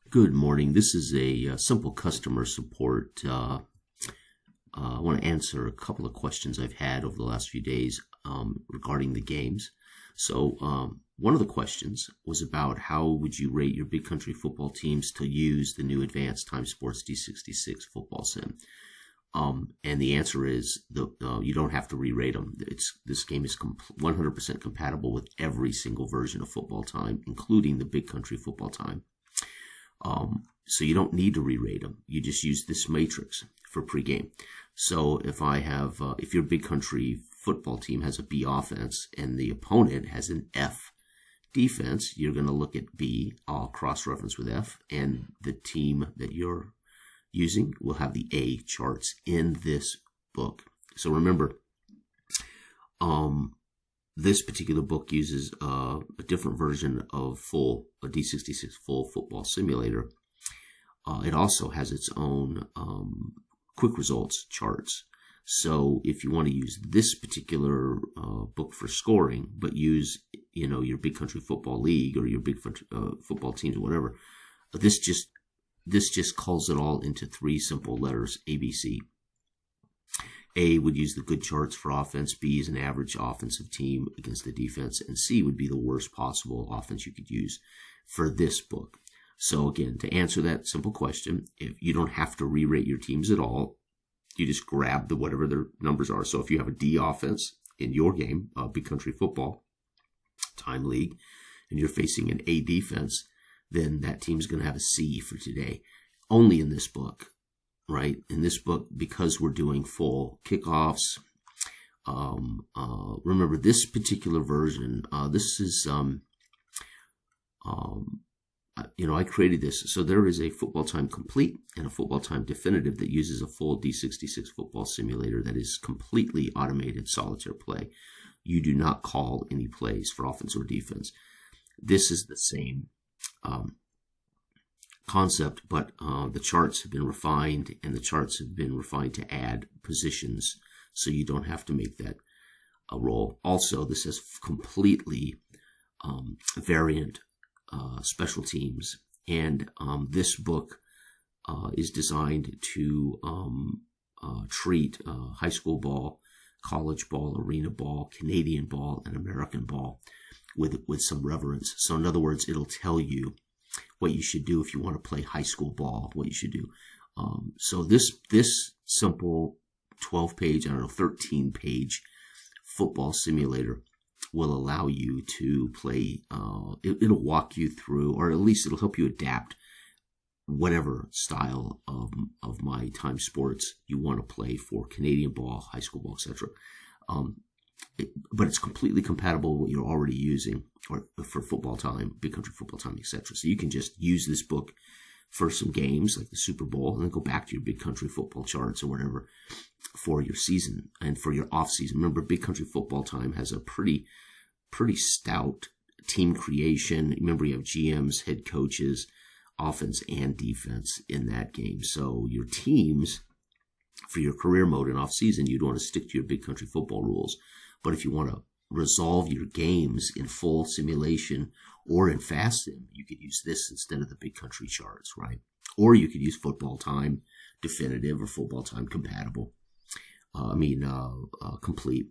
Good morning. This is a simple customer support. I want to answer a couple of questions I've had over the last few days regarding the games. So one of the questions was about how would you rate your big country football teams to use the new advanced Time Sports d66 football sim. And the answer is you don't have to re-rate them. This game is 100% compatible with every single version of Football Time, including the big country Football Time. So you don't need to re-rate them. You just use this matrix for pregame. So if your big country football team has a B offense and the opponent has an F defense, you're going to look at B, I'll cross-reference with F, and the team that you're using will have the A charts in this book. So remember, this particular book uses a different version of a d66 full football simulator. It also has its own quick results charts. So if you want to use this particular book for scoring, but use your big country football league or your big football teams or whatever, this just calls it all into three simple letters: ABC. A would use the good charts for offense, B is an average offensive team against the defense, and C would be the worst possible offense you could use for this book. So again, to answer that simple question, if you don't have to re-rate your teams at all, you just grab whatever their numbers are. So if you have a D offense in your game, big country football time league, and you're facing an A defense, then that team's going to have a C for today. Only in this book. Right? In this book, because we're doing full kickoffs, remember this particular version, this is, I created this. So there is a Football Time Complete and a Football Time Definitive that uses a full D66 football simulator that is completely automated solitaire play. You do not call any plays for offense or defense. This is the same concept, but the charts have been refined, and the charts have been refined to add positions, so you don't have to make that a roll. Also, this has completely variant special teams, and this book is designed to treat high school ball, college ball, arena ball, Canadian ball, and American ball with some reverence. So in other words, it'll tell you what you should do if you want to play high school ball, what you should do. So this simple 12-page, 13-page football simulator will allow you to play. It'll walk you through, or at least it'll help you adapt whatever style of my time sports you want to play for Canadian ball, high school ball, etc. But it's completely compatible with what you're already using for football time, big country football time, etc. So you can just use this book for some games like the Super Bowl, and then go back to your big country football charts or whatever for your season and for your off season. Remember, big country football time has a pretty stout team creation. Remember, you have GMs, head coaches, offense and defense in that game. So your teams, for your career mode and off season, you'd want to stick to your big country football rules. But if you want to resolve your games in full simulation or in fast sim, you could use this instead of the big country charts, right? Or you could use Football Time Definitive or Football Time Compatible. Complete.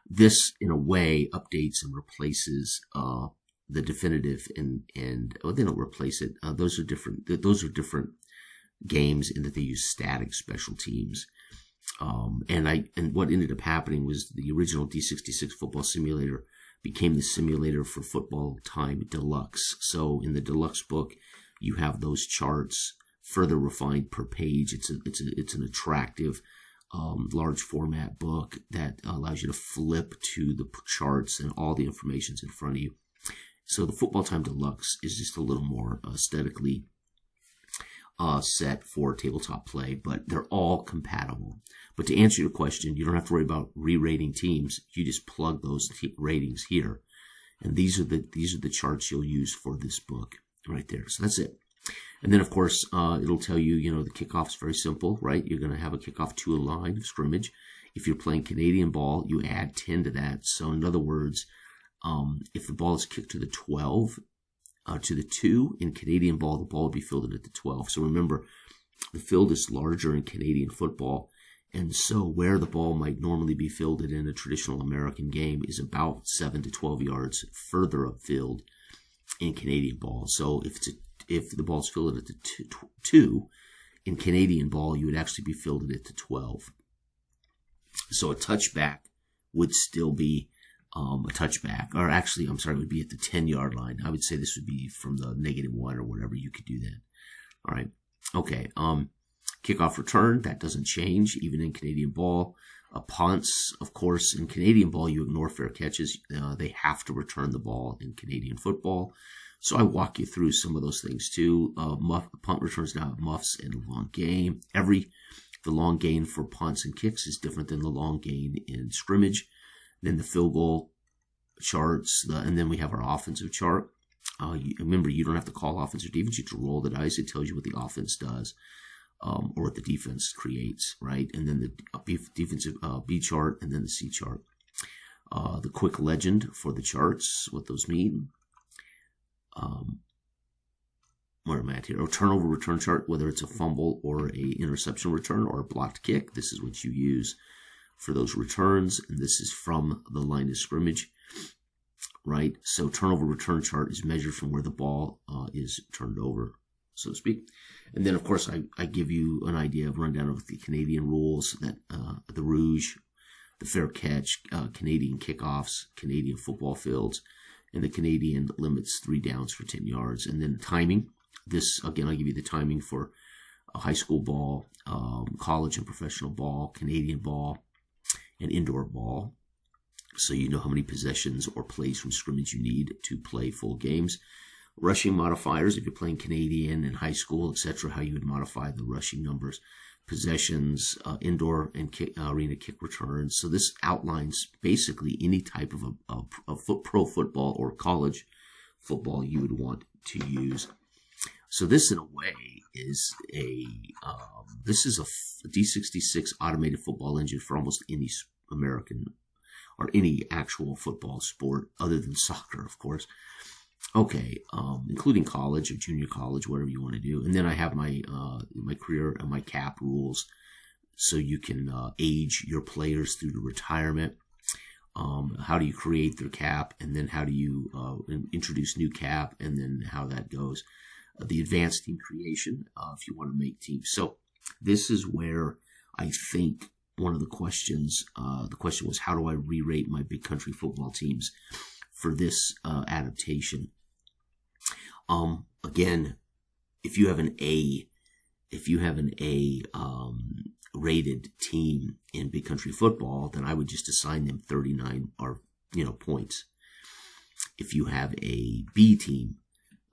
This, in a way, updates and replaces the Definitive, and they don't replace it. Those are different. Those are different games in that they use static special teams. And what ended up happening was the original D66 football simulator became the simulator for Football Time Deluxe. So in the Deluxe book, you have those charts further refined per page. It's an attractive, large format book that allows you to flip to the charts and all the information's in front of you. So the Football Time Deluxe is just a little more aesthetically set for tabletop play, but they're all compatible. But to answer your question, you don't have to worry about re-rating teams. You just plug those ratings here, and these are the charts you'll use for this book right there. So that's it. And then, of course, it'll tell you, the kickoff's very simple, right? You're going to have a kickoff to a line of scrimmage. If you're playing Canadian ball, you add 10 to that. So in other words, if the ball is kicked to the 12, to the 2. In Canadian ball, the ball would be fielded at the 12. So remember, the field is larger in Canadian football, and so where the ball might normally be fielded in a traditional American game is about 7 to 12 yards further upfield in Canadian ball. So if the ball's fielded at the 2, in Canadian ball, you would actually be fielded at the 12. So a touchback would still be a touchback, or actually, I'm sorry, it would be at the 10-yard line. I would say this would be from the -1 or whatever. You could do that. All right. Okay. Kickoff return, that doesn't change even in Canadian ball. Punts, of course, in Canadian ball, you ignore fair catches. They have to return the ball in Canadian football. So I walk you through some of those things too. Punt returns now have muffs and long gain. The long gain for punts and kicks is different than the long gain in scrimmage. Then the field goal charts, and then we have our offensive chart. Remember, you don't have to call offense or defense. You have to roll the dice. It tells you what the offense does, or what the defense creates, right? And then the defensive B chart, and then the C chart. The quick legend for the charts, what those mean. Where am I at here? A turnover return chart, whether it's a fumble or a interception return or a blocked kick. This is what you use for those returns, and this is from the line of scrimmage, right? So turnover return chart is measured from where the ball is turned over, so to speak. And then, of course, I give you an idea of rundown of the Canadian rules, that the rouge, the fair catch, Canadian kickoffs, Canadian football fields, and the Canadian limits 3 downs for 10 yards. And then timing. This, again, I'll give you the timing for high school ball, college and professional ball, Canadian ball, and indoor ball. So you know how many possessions or plays from scrimmage you need to play full games. Rushing modifiers, if you're playing Canadian in high school, etc., how you would modify the rushing numbers. Possessions, indoor and arena kick returns. So this outlines basically any type of pro football or college football you would want to use. So this, in a way, is a d66 automated football engine for almost any American or any actual football sport other than soccer, of course. Okay, including college or junior college, whatever you want to do. And then I have my career and my cap rules, so you can age your players through to retirement. How do you create their cap, and then how do you introduce new cap, and then how that goes. The advanced team creation, if you want to make teams. So this is where I think one of the questions, the question was, how do I re-rate my big country football teams for this adaptation? Again, if you have an A rated team in big country football, then I would just assign them 39 points. If you have a B team,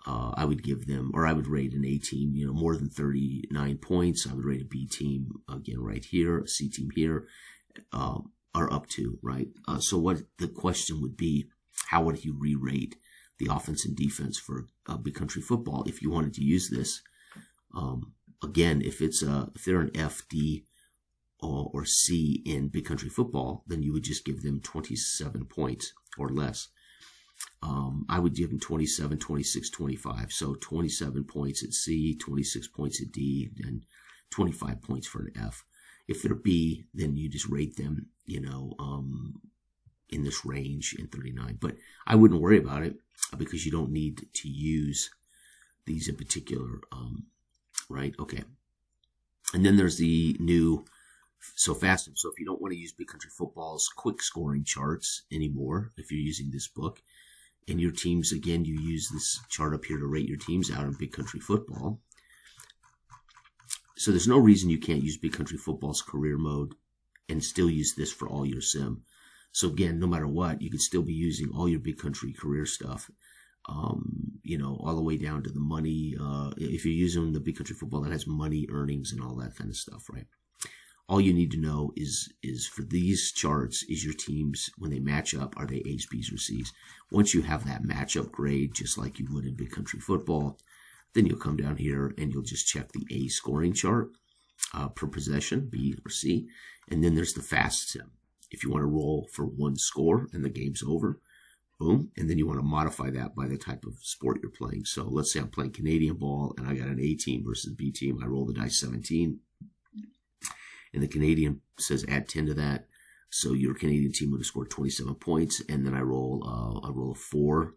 I would give them, or I would rate an A team, more than 39 points. I would rate a B team, again, right here, a C team here, or up to, right? So what the question would be, how would you re-rate the offense and defense for big country football if you wanted to use this? Again, if they're an F, D, or C in big country football, then you would just give them 27 points or less. I would give them 27, 26, 25. So 27 points at C, 26 points at D, and 25 points for an F. If they're B, then you just rate them, in this range in 39. But I wouldn't worry about it because you don't need to use these in particular, right? Okay. And then there's the new FASTM. So if you don't want to use big country football's quick scoring charts anymore, if you're using this book, and your teams, again, you use this chart up here to rate your teams out in big country football. So there's no reason you can't use big country football's career mode and still use this for all your sim. So again, no matter what, you could still be using all your big country career stuff, all the way down to the money. If you're using the big country football that has money, earnings, and all that kind of stuff, right? All you need to know is for these charts, is your teams, when they match up, are they A's, B's, or C's? Once you have that matchup grade, just like you would in big country football, then you'll come down here and you'll just check the A scoring chart per possession, B or C. And then there's the FASTM. If you want to roll for one score and the game's over, Boom. And then you want to modify that by the type of sport you're playing. So let's say I'm playing Canadian ball and I got an A team versus B team. I roll the dice 17. And the Canadian says add 10 to that. So your Canadian team would have scored 27 points. And then I roll a 4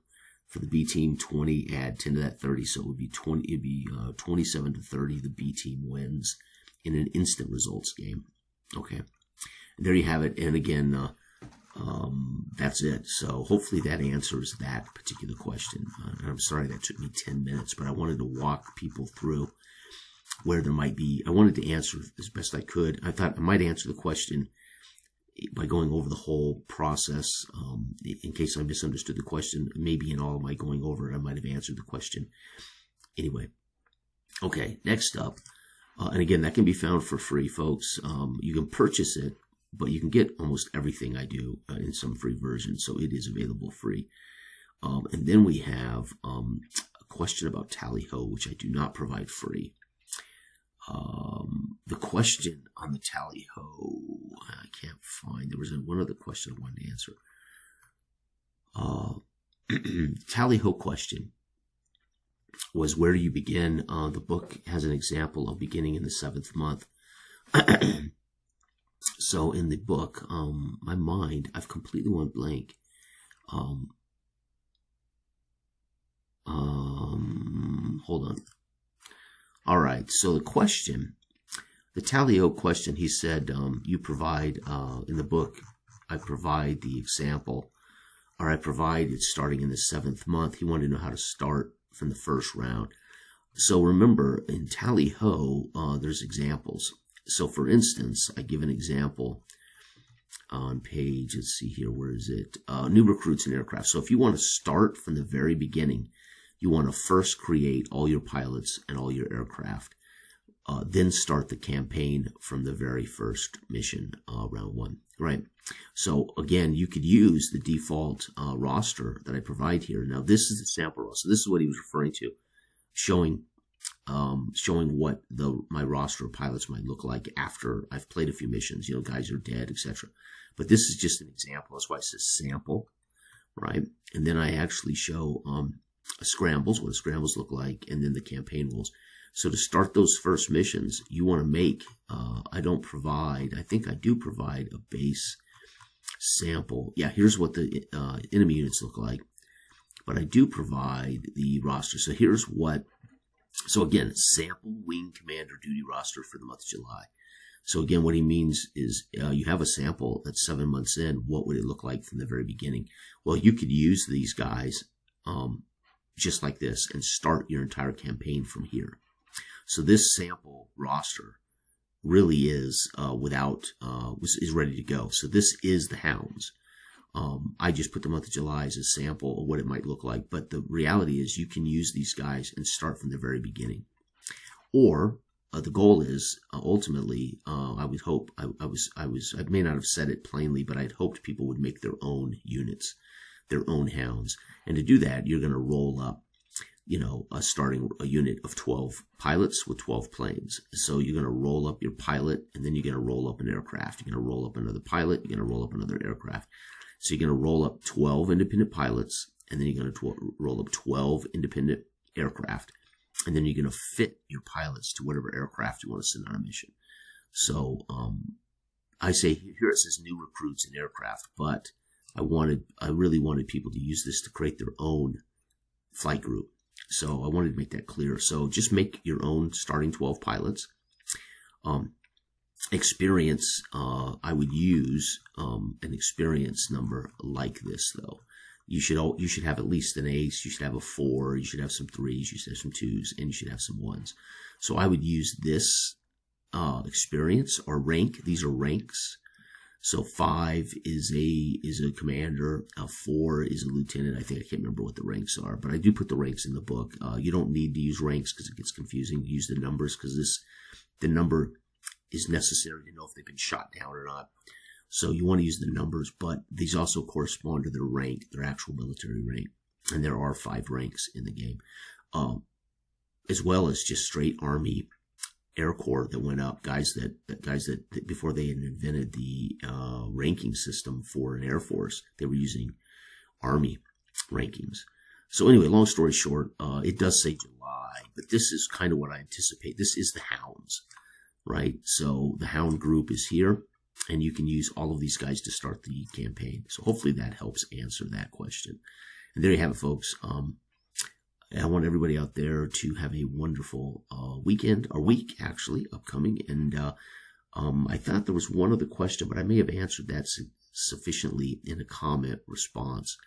for the B team, 20, add 10 to that, 30. So it would be 27 to 30. The B team wins in an instant results game. Okay. And there you have it. And again, that's it. So hopefully that answers that particular question. And I'm sorry that took me 10 minutes, but I wanted to walk people through where there might be. I wanted to answer as best I could. I thought I might answer the question by going over the whole process. In case I misunderstood the question, maybe in all of my going over it, I might have answered the question. Anyway, okay, next up. And again, that can be found for free, folks. You can purchase it, but you can get almost everything I do in some free version, so it is available free. And then we have a question about Tally-Ho, which I do not provide free. The question on the Tally-Ho, I can't find. There was one other question I wanted to answer. Tally-Ho question was, where do you begin? The book has an example of beginning in the 7th month. So in the book, my mind, I've completely went blank. Hold on. All right. So the question, the Tally-Ho question, he said, you provide, in the book, I provide the example, or I provide it starting in the 7th month. He wanted to know how to start from the first round. So remember, in Tally-Ho, there's examples. So for instance, I give an example on page, let's see here, where is it? New recruits and aircraft. So if you want to start from the very beginning, you want to first create all your pilots and all your aircraft, then start the campaign from the very first mission, round 1, right? So again, you could use the default roster that I provide here. Now this is the sample roster. This is what he was referring to, showing what my roster of pilots might look like after I've played a few missions. You know, guys are dead, etc. But this is just an example. That's why it says sample, right? And then I actually show scrambles, what scrambles look like, and then the campaign rules. So to start those first missions, you want to make, I think I do provide a base sample. Yeah, here's what the enemy units look like. But I do provide the roster. So here's what, so again, sample wing commander duty roster for the month of July. So again, what he means is you have a sample that's 7 months in. What would it look like from the very beginning? Well, you could use these guys just like this and start your entire campaign from here. So this sample roster really is is ready to go. So this is the Hounds. I just put the month of July as a sample of what it might look like. But the reality is you can use these guys and start from the very beginning. Or the goal is ultimately, I would hope, I may not have said it plainly, but I'd hoped people would make their own units, their own Hounds. And to do that, you're going to roll up, starting a unit of 12 pilots with 12 planes. So you're going to roll up your pilot, and then you're going to roll up an aircraft. You're going to roll up another pilot. You're going to roll up another aircraft. So you're going to roll up 12 independent pilots, and then you're going to roll up 12 independent aircraft. And then you're going to fit your pilots to whatever aircraft you want to send on a mission. So I say here it says new recruits and aircraft, but I really wanted people to use this to create their own flight group. So I wanted to make that clear. So just make your own starting 12 pilots. Experience, I would use an experience number like this, though. You should have at least an ace. You should have a 4. You should have some 3s. You should have some 2s, and you should have some 1s. So I would use this experience or rank. These are ranks. So 5 is a commander. 4 is a lieutenant. I can't remember what the ranks are, but I do put the ranks in the book. You don't need to use ranks because it gets confusing. Use the numbers because the number is necessary to know if they've been shot down or not. So you want to use the numbers, but these also correspond to their rank, their actual military rank. And there are 5 ranks in the game, as well as just straight Army Air Corps that went up, guys that before they had invented the ranking system for an Air Force, they were using Army rankings. So anyway, long story short, it does say July, but this is kind of what I anticipate. This is the hounds, right? So the hound group is here, and you can use all of these guys to start the campaign. So hopefully that helps answer that question. And there you have it, folks. I want everybody out there to have a wonderful weekend, or week actually, upcoming. And I thought there was one other question, but I may have answered that sufficiently in a comment response.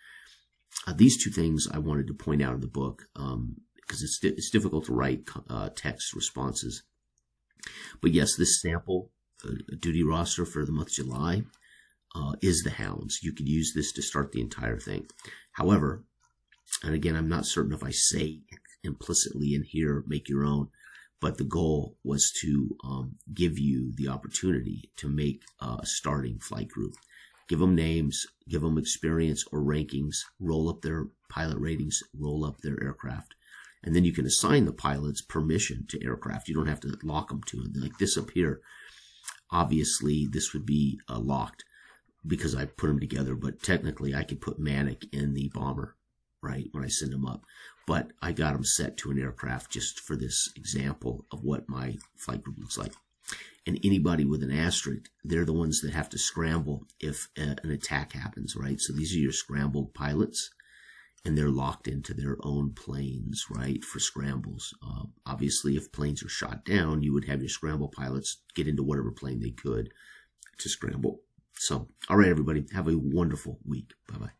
These two things I wanted to point out in the book, because it's difficult to write text responses. But yes, this sample duty roster for the month of July is the hounds. You could use this to start the entire thing. However, and again, I'm not certain if I say implicitly in here, make your own, but the goal was to give you the opportunity to make a starting flight group. Give them names, give them experience or rankings, roll up their pilot ratings, roll up their aircraft. And then you can assign the pilots permission to aircraft. You don't have to lock them to it. Like this up here, obviously this would be locked because I put them together, but technically I could put Manic in the bomber, right, when I send them up. But I got them set to an aircraft just for this example of what my flight group looks like. And anybody with an asterisk, they're the ones that have to scramble if an attack happens, right? So these are your scrambled pilots, and they're locked into their own planes, right, for scrambles. Obviously, if planes are shot down, you would have your scramble pilots get into whatever plane they could to scramble. So, all right, everybody, have a wonderful week. Bye-bye.